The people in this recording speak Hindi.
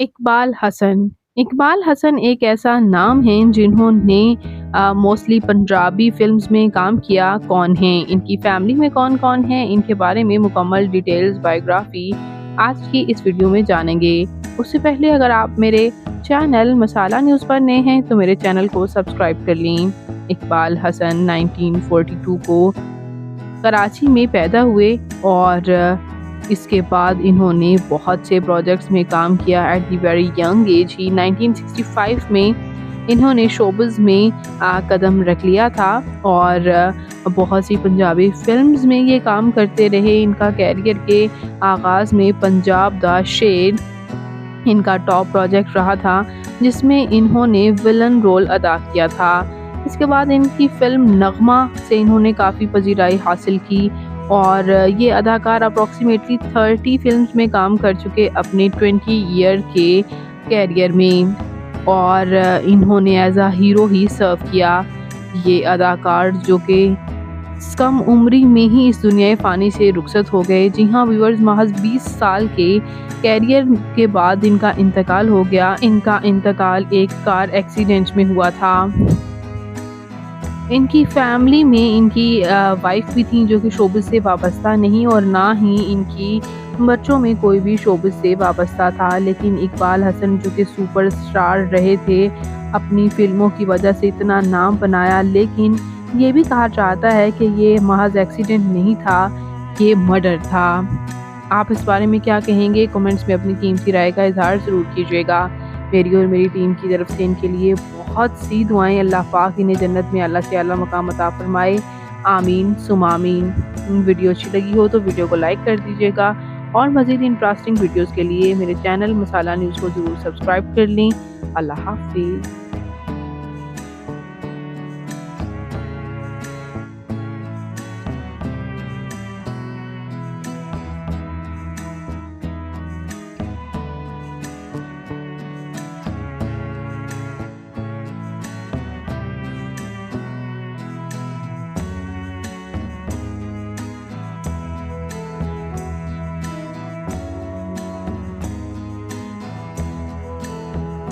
इकबाल हसन। इकबाल हसन एक ऐसा नाम है जिन्होंने मोस्टली पंजाबी फ़िल्म्स में काम किया। कौन हैं? इनकी फ़ैमिली में कौन-कौन है? इनके बारे में मुकम्मल डिटेल्स बायोग्राफ़ी आज की इस वीडियो में जानेंगे। उससे पहले अगर आप मेरे चैनल मसाला न्यूज़ पर नए हैं तो मेरे चैनल को सब्सक्राइब कर लें। इकबाल हसन 1942 को कराची में पैदा हुए और इसके बाद इन्होंने बहुत से प्रोजेक्ट्स में काम किया। At the very young age ही 1965 में इन्होंने शोबिज़ में कदम रख लिया था और बहुत सी पंजाबी फ़िल्म्स में ये काम करते रहे। इनका कैरियर के आगाज़ में पंजाब दा शेर इनका टॉप प्रोजेक्ट रहा था, जिसमें इन्होंने विलन रोल अदा किया था। इसके बाद इनकी फ़िल्म नगमा से इन्होंने काफ़ी पजीराई हासिल की और ये अदाकार अप्रॉक्सीमेटली 30 फ़िल्म्स में काम कर चुके अपने 20 ईयर के कैरियर में और इन्होंने एज़ अ हीरो ही सर्व किया। ये अदाकार जो कि कम उम्री में ही इस दुनियाए फ़ानी से रुखसत हो गए। जी हाँ व्यूअर्स, महज 20 साल के कैरियर के बाद इनका इंतकाल हो गया। इनका इंतकाल एक कार एक्सीडेंट में हुआ था। इनकी फैमिली में इनकी वाइफ भी थी जो कि शोबिज़ से वाबस्ता नहीं और ना ही इनकी बच्चों में कोई भी शोबिज़ से वाबस्ता था। लेकिन इकबाल हसन जो कि सुपरस्टार रहे थे, अपनी फ़िल्मों की वजह से इतना नाम बनाया। लेकिन ये भी कहा जाता है कि ये महज एक्सीडेंट नहीं था, ये मर्डर था। आप इस बारे में क्या कहेंगे? कमेंट्स में अपनी कीमती राय का इज़हार ज़रूर कीजिएगा। मेरी और मेरी टीम की तरफ से इनके लिए बहुत सी दुआएं। अल्लाह पाक इन्हें जन्नत में आला से आला मकाम अता फरमाए। आमीन सुम आमीन। वीडियो अच्छी लगी हो तो वीडियो को लाइक कर दीजिएगा और मज़ीद इंटरेस्टिंग वीडियोज़ के लिए मेरे चैनल मसाला न्यूज़ को ज़रूर सब्सक्राइब कर लें। अल्लाह हाफ़िज़।